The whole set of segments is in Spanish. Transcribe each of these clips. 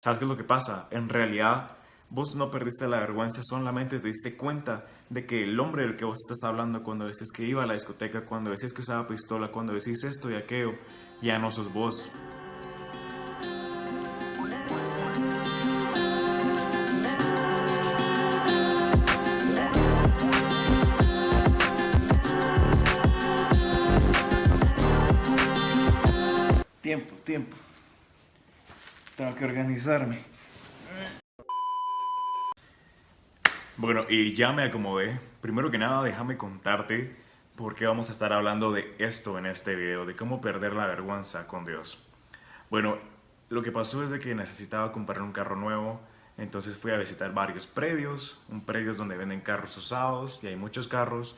¿Sabes qué es lo que pasa? En realidad, vos no perdiste la vergüenza, solamente te diste cuenta de que el hombre del que vos estás hablando cuando decís que iba a la discoteca, cuando decís que usaba pistola, cuando decís esto y aquello, ya no sos vos. Tiempo. Tengo que organizarme. Bueno, y ya me acomodé. Primero que nada, déjame contarte por qué vamos a estar hablando de esto en este video, de cómo perder la vergüenza con Dios. Bueno, lo que pasó es de que necesitaba comprar un carro nuevo, entonces fui a visitar varios predios, un predio donde venden carros usados y hay muchos carros.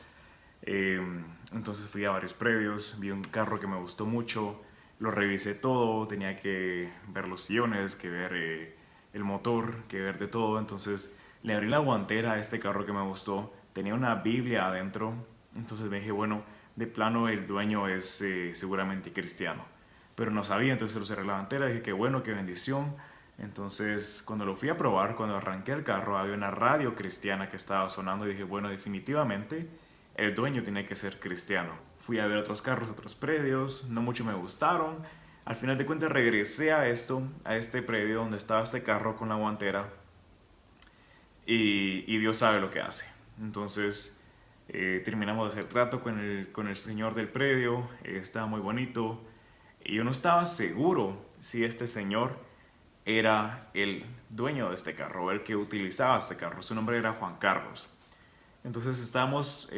Entonces fui a varios predios, vi un carro que me gustó mucho, lo revisé todo, tenía que ver los sillones, que ver el motor, que ver de todo. Entonces le abrí la guantera a este carro que me gustó, tenía una Biblia adentro, entonces me dije, bueno, de plano el dueño es seguramente cristiano, pero no sabía, entonces lo cerré la guantera, dije, qué bueno, qué bendición. Entonces cuando lo fui a probar, cuando arranqué el carro, había una radio cristiana que estaba sonando y dije, bueno, definitivamente el dueño tiene que ser cristiano. Fui a ver otros carros, otros predios, no mucho me gustaron. Al final de cuentas regresé a este predio donde estaba este carro con la guantera y Dios sabe lo que hace. Entonces terminamos de hacer trato con el señor del predio, estaba muy bonito y yo no estaba seguro si este señor era el dueño de este carro, el que utilizaba este carro. Su nombre era Juan Carlos. Entonces estábamos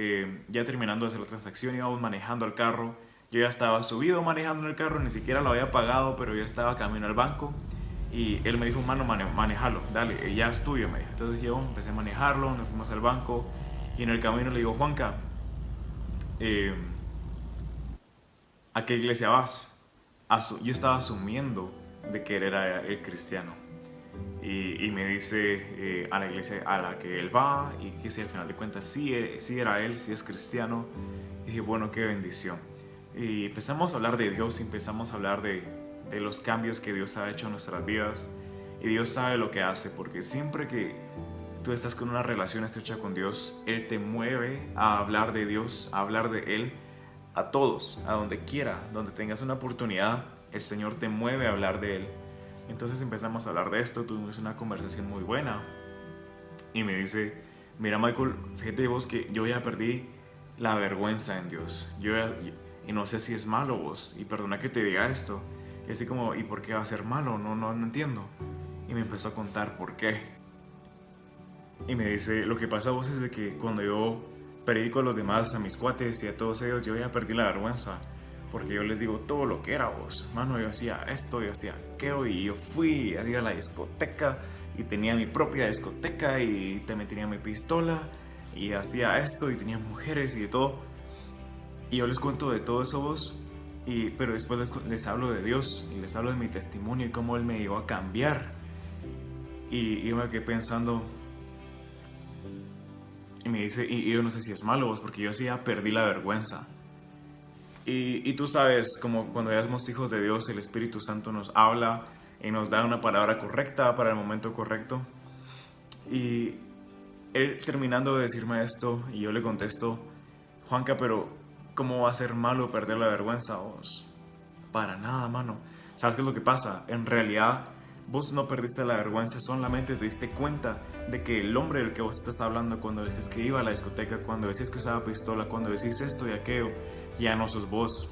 ya terminando de hacer la transacción, íbamos manejando el carro. Yo ya estaba subido manejando en el carro, ni siquiera lo había pagado, pero yo estaba camino al banco. Y él me dijo, mano, manejalo, dale, ya es tuyo, me dijo. Entonces yo empecé a manejarlo, nos fuimos al banco. Y en el camino le digo, Juanca, eh, ¿a qué iglesia vas? Yo estaba asumiendo de que él era el cristiano. Y me dice a la iglesia a la que él va y que si al final de cuentas sí era él, sí es cristiano. Y dije, bueno, qué bendición. Y empezamos a hablar de Dios, empezamos a hablar de los cambios que Dios ha hecho en nuestras vidas. Y Dios sabe lo que hace, porque siempre que tú estás con una relación estrecha con Dios, Él te mueve a hablar de Dios, a hablar de Él a todos, a donde quiera, donde tengas una oportunidad, el Señor te mueve a hablar de Él. Entonces empezamos a hablar de esto, tuvimos una conversación muy buena y me dice, mira Michael, fíjate vos que yo ya perdí la vergüenza en Dios, y no sé si es malo vos, y perdona que te diga esto, y así como, ¿y por qué va a ser malo? No entiendo. Y me empezó a contar por qué. Y me dice, lo que pasa vos es de que cuando yo predico a los demás, a mis cuates y a todos ellos, yo ya perdí la vergüenza. Porque yo les digo todo lo que era vos. Mano, yo hacía esto, yo hacía aquello. Y yo fui a ir a la discoteca. Y tenía mi propia discoteca. Y también tenía mi pistola. Y hacía esto. Y tenía mujeres y de todo. Y yo les cuento de todo eso vos. Pero después les hablo de Dios. Y les hablo de mi testimonio. Y cómo Él me llevó a cambiar. Y yo me quedé pensando. Y me dice, y yo no sé si es malo vos. Porque yo sí ya perdí la vergüenza. Y tú sabes, como cuando ya somos hijos de Dios, el Espíritu Santo nos habla y nos da una palabra correcta para el momento correcto. Y él terminando de decirme esto, y yo le contesto, Juanca, pero ¿cómo va a ser malo perder la vergüenza vos? Para nada, mano. ¿Sabes qué es lo que pasa? En realidad, vos no perdiste la vergüenza, solamente te diste cuenta de que el hombre del que vos estás hablando cuando decís que iba a la discoteca, cuando decís que usaba pistola, cuando decís esto y aquello, ya no sos vos.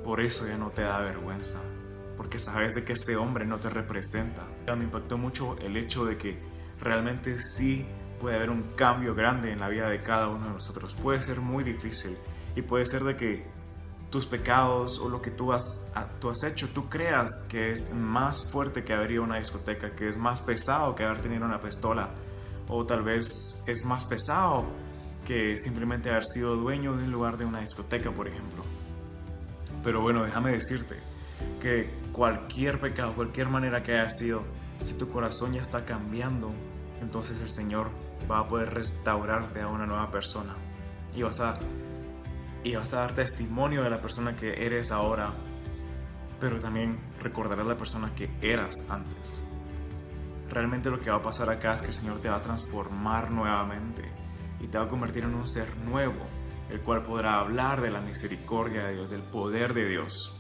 Por eso ya no te da vergüenza, porque sabes de que ese hombre no te representa. Me impactó mucho el hecho de que realmente sí puede haber un cambio grande en la vida de cada uno de nosotros. Puede ser muy difícil y puede ser de que tus pecados o lo que tú has hecho, tú creas que es más fuerte que haber ido a una discoteca, que es más pesado que haber tenido una pistola, o tal vez es más pesado que simplemente haber sido dueño de un lugar de una discoteca, por ejemplo. Pero bueno, déjame decirte que cualquier pecado, cualquier manera que haya sido, si tu corazón ya está cambiando, entonces el Señor va a poder restaurarte a una nueva persona y vas a dar testimonio de la persona que eres ahora, pero también recordarás la persona que eras antes. realmente lo que va a pasar acá es que el Señor te va a transformar nuevamente y te va a convertir en un ser nuevo, el cual podrá hablar de la misericordia de Dios, del poder de Dios.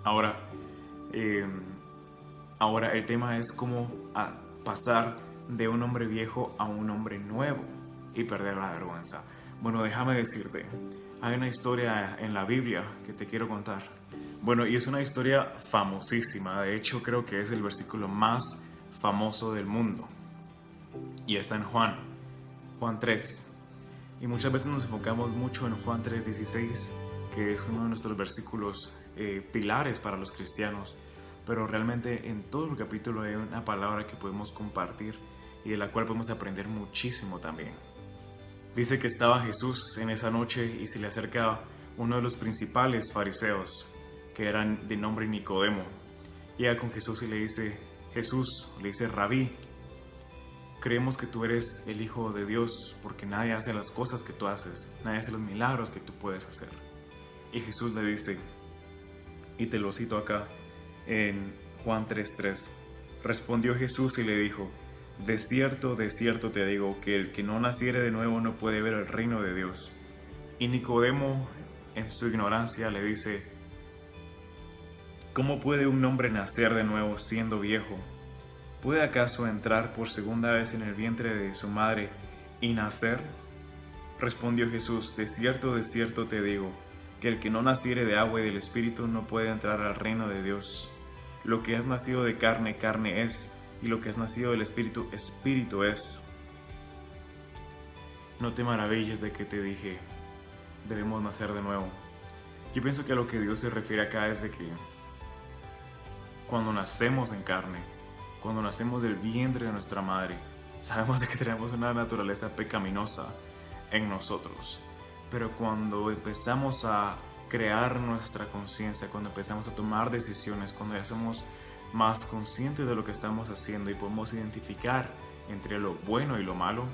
Ahora el tema es cómo pasar de un hombre viejo a un hombre nuevo y perder la vergüenza. Bueno, déjame decirte, hay una historia en la Biblia que te quiero contar. Bueno, y es una historia famosísima, de hecho creo que es el versículo más famoso del mundo. Y está en Juan 3. Y muchas veces nos enfocamos mucho en Juan 3:16, que es uno de nuestros versículos pilares para los cristianos. Pero realmente en todo el capítulo hay una palabra que podemos compartir y de la cual podemos aprender muchísimo también. Dice que estaba Jesús en esa noche y se le acerca uno de los principales fariseos, que eran de nombre Nicodemo. Llega con Jesús y le dice, Rabí, creemos que tú eres el Hijo de Dios porque nadie hace las cosas que tú haces, nadie hace los milagros que tú puedes hacer. Y Jesús le dice, y te lo cito acá en Juan 3:3, respondió Jesús y le dijo, de cierto te digo que el que no naciere de nuevo no puede ver el reino de Dios. Y Nicodemo, en su ignorancia, le dice, ¿cómo puede un hombre nacer de nuevo siendo viejo? ¿Puede acaso entrar por segunda vez en el vientre de su madre y nacer? Respondió Jesús, de cierto te digo, que el que no naciere de agua y del Espíritu no puede entrar al reino de Dios. Lo que es nacido de carne, carne es, y lo que es nacido del Espíritu, Espíritu es. No te maravilles de que te dije, debemos nacer de nuevo. Yo pienso que a lo que Dios se refiere acá es de que cuando nacemos en carne, cuando nacemos del vientre de nuestra madre, sabemos de que tenemos una naturaleza pecaminosa en nosotros. Pero cuando empezamos a crear nuestra conciencia, cuando empezamos a tomar decisiones, cuando ya somos más conscientes de lo que estamos haciendo y podemos identificar entre lo bueno y lo malo,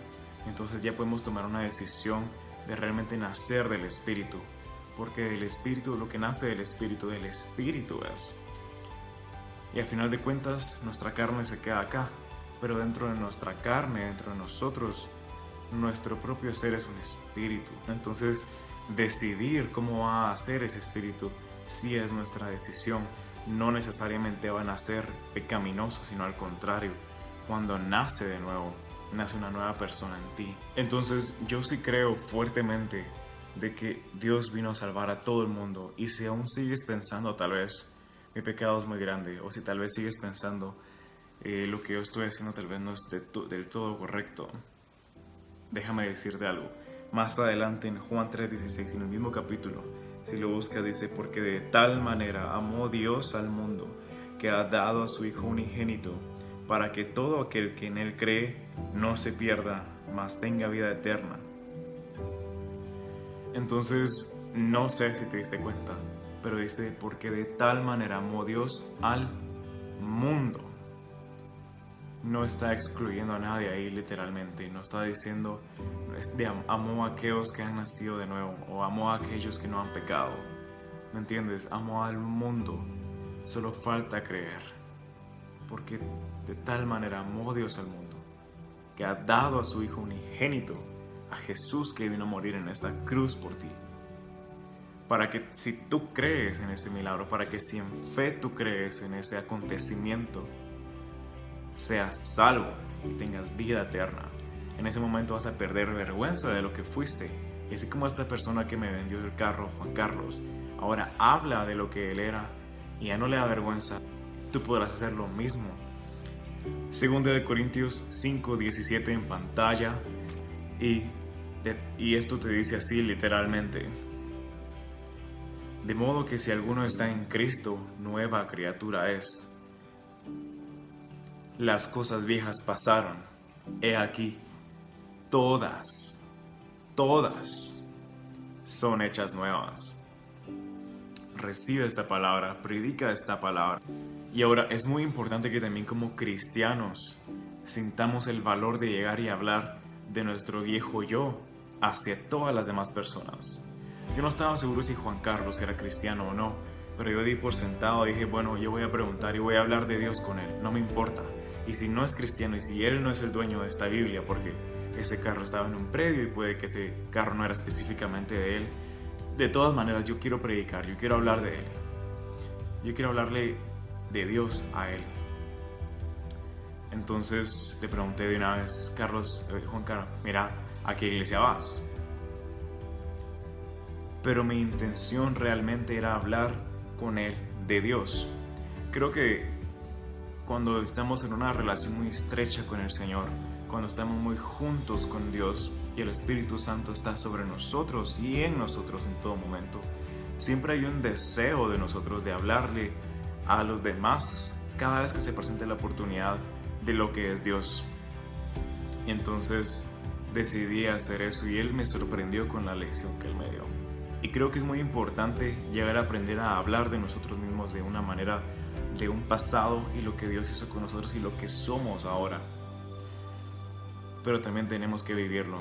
entonces ya podemos tomar una decisión de realmente nacer del Espíritu. Porque del Espíritu, lo que nace del Espíritu es. Y al final de cuentas, nuestra carne se queda acá, pero dentro de nuestra carne, dentro de nosotros, nuestro propio ser es un espíritu. Entonces, decidir cómo va a ser ese espíritu sí es nuestra decisión. No necesariamente va a nacer pecaminoso, sino al contrario, cuando nace de nuevo, nace una nueva persona en ti. Entonces, yo sí creo fuertemente de que Dios vino a salvar a todo el mundo. Y si aún sigues pensando tal vez mi pecado es muy grande, o si tal vez sigues pensando lo que yo estoy haciendo tal vez no es del todo correcto, déjame decirte algo. Más adelante en Juan 3:16, en el mismo capítulo, si lo buscas, dice, porque de tal manera amó Dios al mundo, que ha dado a su Hijo unigénito, para que todo aquel que en él cree no se pierda, mas tenga vida eterna. Entonces, no sé si te diste cuenta, pero dice, porque de tal manera amó Dios al mundo. No está excluyendo a nadie ahí literalmente, no está diciendo amó a aquellos que han nacido de nuevo o amó a aquellos que no han pecado. ¿Me entiendes? Amó al mundo, solo falta creer. Porque de tal manera amó Dios al mundo, que ha dado a su Hijo unigénito, a Jesús que vino a morir en esa cruz por ti. Para que si tú crees en ese milagro, para que si en fe tú crees en ese acontecimiento, seas salvo y tengas vida eterna. En ese momento vas a perder vergüenza de lo que fuiste. Y así como esta persona que me vendió el carro, Juan Carlos, ahora habla de lo que él era y ya no le da vergüenza, tú podrás hacer lo mismo. 2 Corintios 5:17 en pantalla, y esto te dice así literalmente: de modo que si alguno está en Cristo, nueva criatura es. Las cosas viejas pasaron, he aquí, todas son hechas nuevas. Recibe esta palabra, predica esta palabra. Y ahora es muy importante que también como cristianos sintamos el valor de llegar y hablar de nuestro viejo yo hacia todas las demás personas. Yo no estaba seguro si Juan Carlos era cristiano o no, pero yo di por sentado, dije, bueno, yo voy a preguntar y voy a hablar de Dios con él, no me importa. Y si no es cristiano y si él no es el dueño de esta Biblia, porque ese carro estaba en un predio y puede que ese carro no era específicamente de él, de todas maneras yo quiero predicar, yo quiero hablar de él. Yo quiero hablarle de Dios a él. Entonces le pregunté de una vez, Juan Carlos, mira, ¿a qué iglesia vas? Pero mi intención realmente era hablar con él de Dios. Creo que cuando estamos en una relación muy estrecha con el Señor, cuando estamos muy juntos con Dios y el Espíritu Santo está sobre nosotros y en nosotros en todo momento, siempre hay un deseo de nosotros de hablarle a los demás cada vez que se presente la oportunidad de lo que es Dios. Y entonces decidí hacer eso y él me sorprendió con la lección que él me dio. Y creo que es muy importante llegar a aprender a hablar de nosotros mismos de una manera, de un pasado y lo que Dios hizo con nosotros y lo que somos ahora. Pero también tenemos que vivirlo.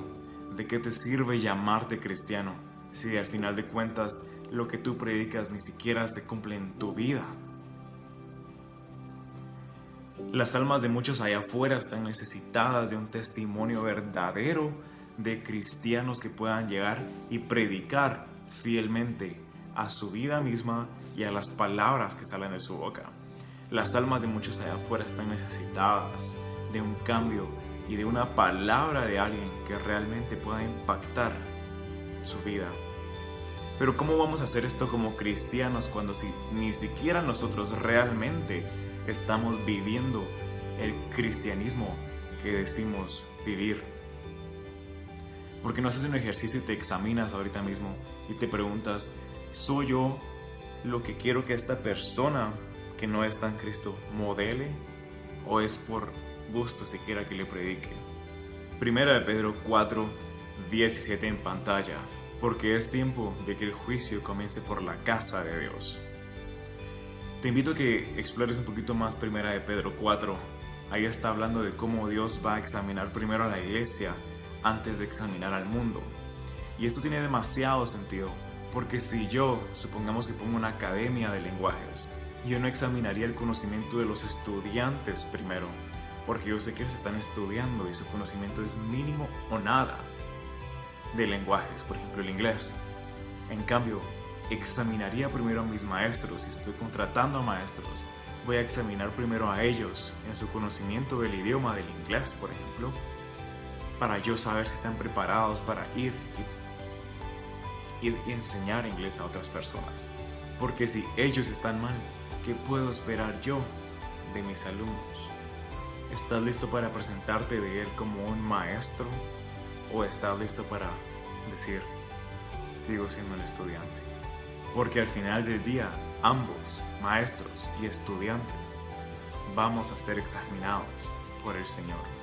¿De qué te sirve llamarte cristiano si al final de cuentas lo que tú predicas ni siquiera se cumple en tu vida? Las almas de muchos allá afuera están necesitadas de un testimonio verdadero de cristianos que puedan llegar y predicar fielmente a su vida misma y a las palabras que salen de su boca. Las almas de muchos allá afuera están necesitadas de un cambio y de una palabra de alguien que realmente pueda impactar su vida. Pero ¿cómo vamos a hacer esto como cristianos cuando ni siquiera nosotros realmente estamos viviendo el cristianismo que decimos vivir? Porque no haces un ejercicio y te examinas ahorita mismo y te preguntas, ¿soy yo lo que quiero que esta persona que no está en Cristo modele? ¿O es por gusto siquiera que le predique? Primera de Pedro 4, 17 en pantalla. Porque es tiempo de que el juicio comience por la casa de Dios. Te invito a que explores un poquito más Primera de Pedro 4. Ahí está hablando de cómo Dios va a examinar primero a la iglesia antes de examinar al mundo. Y esto tiene demasiado sentido, porque si yo, supongamos que pongo una academia de lenguajes, yo no examinaría el conocimiento de los estudiantes primero, porque yo sé que ellos están estudiando y su conocimiento es mínimo o nada de lenguajes, por ejemplo el inglés. En cambio, examinaría primero a mis maestros. Si estoy contratando a maestros, voy a examinar primero a ellos en su conocimiento del idioma del inglés, por ejemplo, para yo saber si están preparados para ir y enseñar inglés a otras personas. Porque si ellos están mal, ¿qué puedo esperar yo de mis alumnos? ¿Estás listo para presentarte de él como un maestro? ¿O estás listo para decir, sigo siendo un estudiante? Porque al final del día, ambos, maestros y estudiantes, vamos a ser examinados por el Señor.